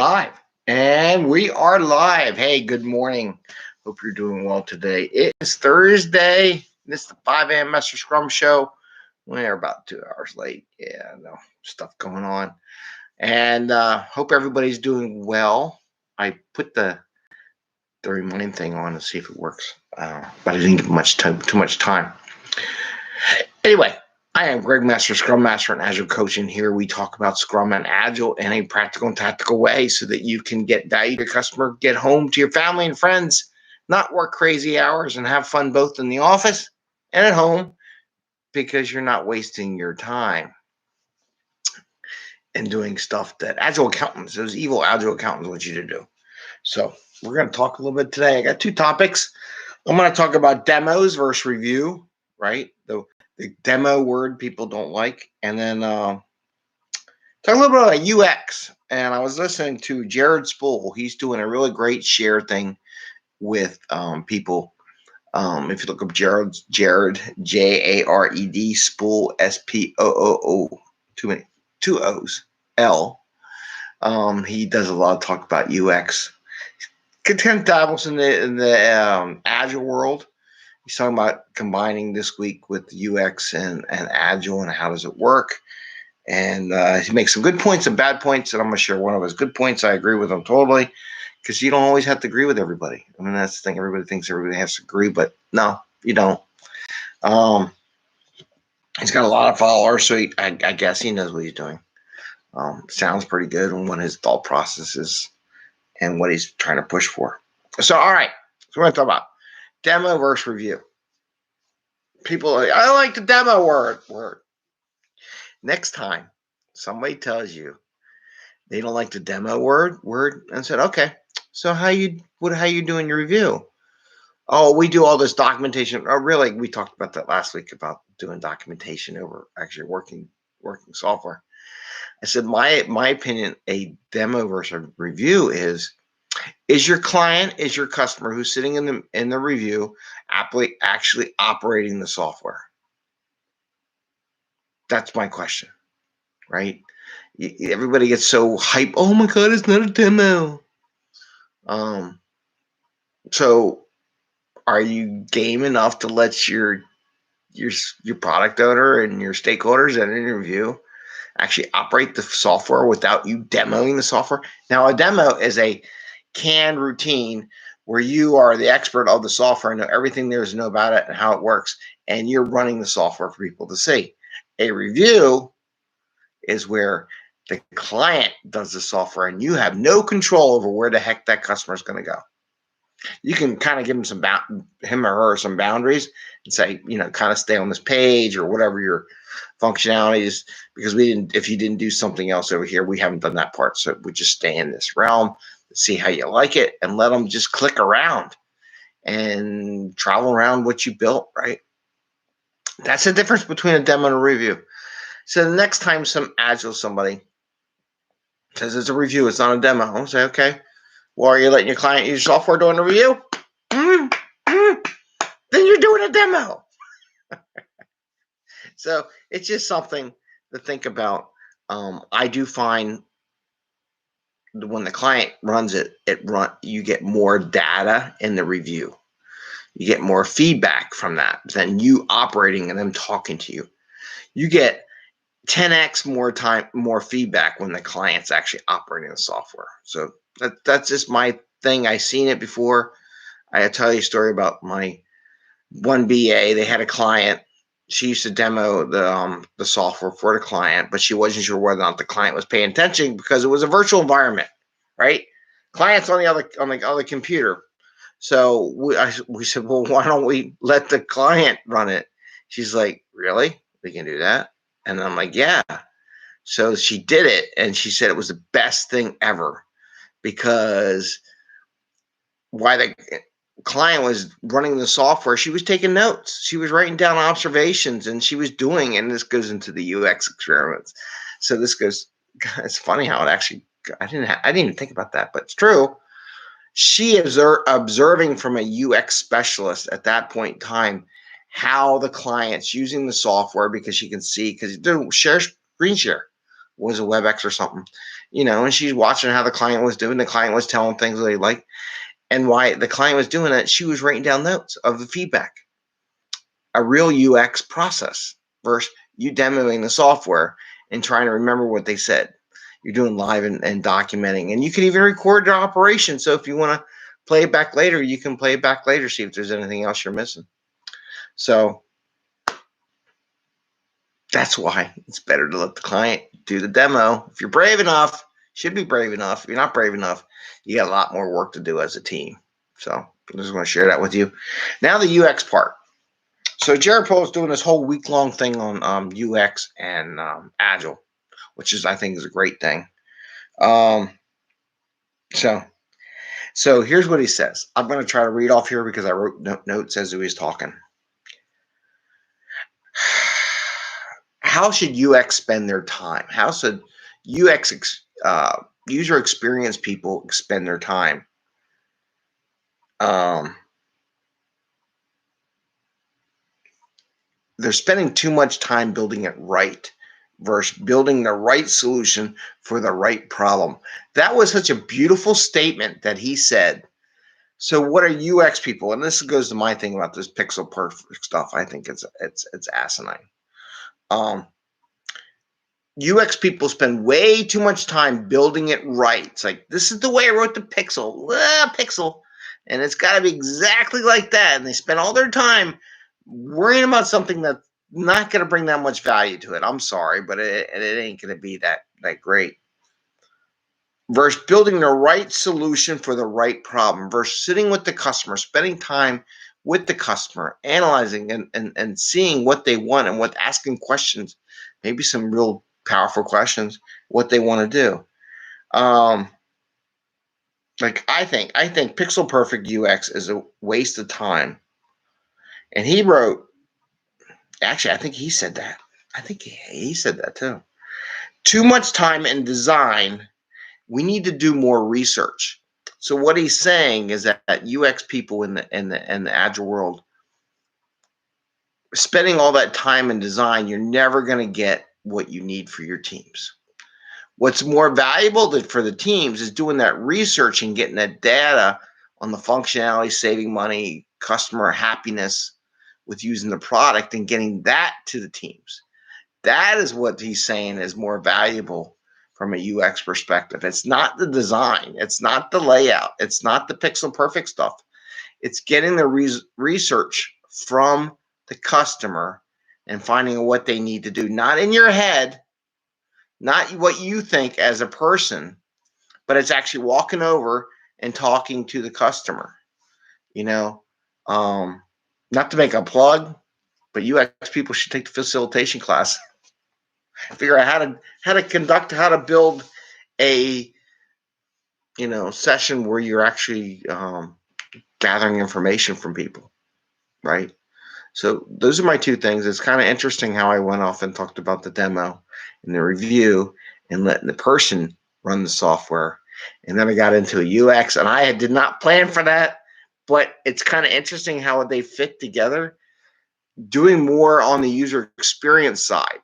Live. And we are live. Hey, good morning. Hope you're doing well today. It is Thursday. This is the 5 a.m. Mester Scrum Show. We're about 2 hours late. Yeah, no stuff going on. And hope everybody's doing well. I put the remind thing on to see if it works. But I didn't give too much time. Anyway, I am Greg Mester, Scrum Master and Agile Coach, and here we talk about Scrum and Agile in a practical and tactical way so that you can get value to your customer, get home to your family and friends, not work crazy hours, and have fun both in the office and at home because you're not wasting your time and doing stuff that Agile accountants, those evil Agile accountants want you to do. So we're going to talk a little bit today. I got two topics. I'm going to talk about demos versus review, right? The demo word people don't like, and then talk a little bit about UX. And I was listening to Jared Spool. He's doing a really great share thing with people. If you look up Jared, Jared, Spool, Spooo, two O's, L. He does a lot of talk about UX. Content dabbles in the Agile world. He's talking about combining this week with UX and Agile and how does it work. And he makes some good points and bad points, and I'm going to share one of his good points. I agree with him totally, because you don't always have to agree with everybody. I mean, that's the thing. Everybody thinks everybody has to agree, but no, you don't. He's got a lot of followers, so I guess he knows what he's doing. Sounds pretty good on what his thought process is and what he's trying to push for. So, all right. So we're going to talk about demo versus review. People are like, I like the demo word. Next time somebody tells you they don't like the demo word, and said, okay, so how you doing your review? Oh, we do all this documentation. Oh, really? We talked about that last week about doing documentation over actually working software. I said, my opinion, a demo versus a review is your client, is your customer who's sitting in the review actually operating the software? That's my question, right? Everybody gets so hyped. Oh my God, it's not a demo. So are you game enough to let your product owner and your stakeholders in an review actually operate the software without you demoing the software? Now, a demo is a canned routine where you are the expert of the software and know everything there is to know about it and how it works, and you're running the software for people to see. A review is where the client does the software and you have no control over where the heck that customer is going to go. You can kind of give him or her some boundaries and say, kind of stay on this page or whatever your functionality is, because if you didn't do something else over here, we haven't done that part. So we just stay in this realm, see how you like it, and let them just click around and travel around what you built, right? That's the difference between a demo and a review. So the next time somebody says it's a review, it's not a demo, I'll say, okay, well, are you letting your client use software during the review? Then you're doing a demo. So it's just something to think about. I do find when the client runs you get more data in the review. You get more feedback from that than you operating and them talking to you. You get 10x more feedback when the client's actually operating the software. So that's just my thing. I've seen it before. I tell you a story about my one BA. They had a client. She used to demo the software for the client, but she wasn't sure whether or not the client was paying attention because it was a virtual environment, right? Client's on the other computer. So we said, well, why don't we let the client run it? She's like, really? We can do that? And I'm like, yeah. So she did it, and she said it was the best thing ever, because while the client was running the software, she was taking notes. She was writing down observations, and she was doing, and this goes into the UX experiments. So it's funny how it actually, I didn't even think about that, but it's true. She is observing from a UX specialist at that point in time how the client's using the software, because she can see, because screen share was a WebEx or something. and she's watching how the client was doing. The client was telling things they like, and why the client was doing it. She was writing down notes of the feedback. A real UX process versus you demoing the software and trying to remember what they said. You're doing live and documenting, and you can even record your operation. So if you want to play it back later, you can play it back later, see if there's anything else you're missing. So that's why it's better to let the client do the demo. If you're brave enough, should be brave enough. If you're not brave enough, you got a lot more work to do as a team. So I just want to share that with you. Now the UX part. So Jared Pohl is doing this whole week-long thing on UX and Agile, which I think is a great thing. So here's what he says. I'm going to try to read off here because I wrote notes as he was talking. How should UX spend their time? How should UX user experience people spend their time? They're spending too much time building it right versus building the right solution for the right problem. That was such a beautiful statement that he said. So what are UX people? And this goes to my thing about this pixel perfect stuff. I think it's asinine. UX people spend way too much time building it right. It's like, this is the way I wrote the pixel, and it's got to be exactly like that. And they spend all their time worrying about something that's not going to bring that much value to it. I'm sorry, but it ain't going to be that great. Versus building the right solution for the right problem. Versus sitting with the customer, spending time with the customer, analyzing and seeing what they want and asking questions, maybe some real powerful questions, what they want to do. Like I think pixel perfect UX is a waste of time. And he wrote, actually, I think he said that. I think he said that too. Too much time in design. We need to do more research. So what he's saying is that UX people in the Agile world, spending all that time in design, you're never going to get what you need for your teams. What's more valuable for the teams is doing that research and getting that data on the functionality, saving money, customer happiness with using the product, and getting that to the teams. That is what he's saying is more valuable from a UX perspective. It's not the design. It's not the layout. It's not the pixel perfect stuff. It's getting the research from the customer and finding what they need to do. Not in your head, not what you think as a person, but it's actually walking over and talking to the customer. Not to make a plug, but UX people should take the facilitation class. Figure out how to build a session where you're actually gathering information from people, right? So those are my two things. It's kind of interesting how I went off and talked about the demo and the review and letting the person run the software, and then I got into a UX, and I did not plan for that, but it's kind of interesting how they fit together. Doing more on the user experience side.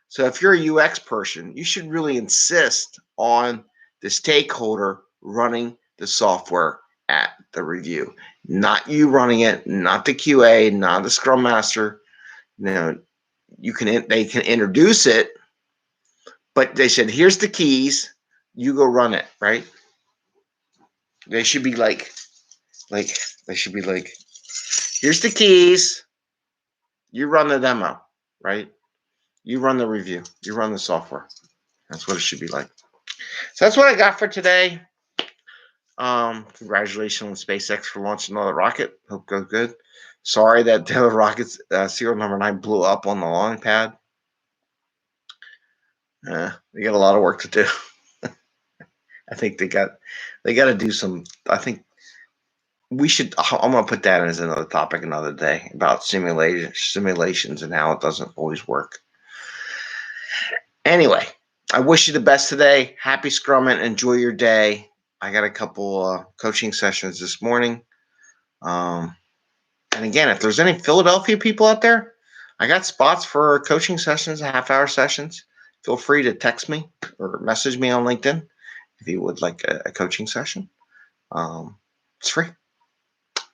So if you're a UX person, you should really insist on the stakeholder running the software at the review, not you running it, not the QA, not the Scrum Master. They can introduce it, but they said, here's the keys, you go run it, right? They should be like, here's the keys, you run the demo, right? You run the review. You run the software. That's what it should be like. So that's what I got for today. Congratulations on SpaceX for launching another rocket. Hope it goes good. Sorry that the other rocket's serial number 9 blew up on the launch pad. They got a lot of work to do. I think they got to do some. I think we should. I'm going to put that as another topic another day about simulations and how it doesn't always work. Anyway, I wish you the best today. Happy Scrumming. Enjoy your day. I got a couple coaching sessions this morning. And again, if there's any Philadelphia people out there, I got spots for coaching sessions, half-hour sessions. feel free to text me or message me on LinkedIn if you would like a coaching session. It's free.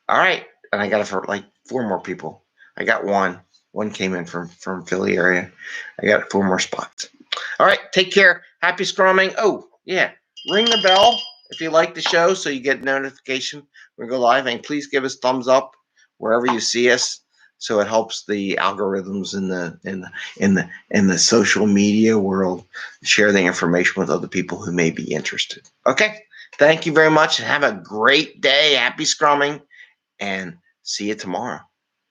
All right. And I got it for like 4 more people. I got one. One came in from Philly area. I got 4 more spots. All right. Take care. Happy scrumming. Oh, yeah. Ring the bell if you like the show so you get notification when we go live. And please give us thumbs up wherever you see us, so it helps the algorithms in the social media world share the information with other people who may be interested. Okay. Thank you very much and have a great day. Happy scrumming and see you tomorrow.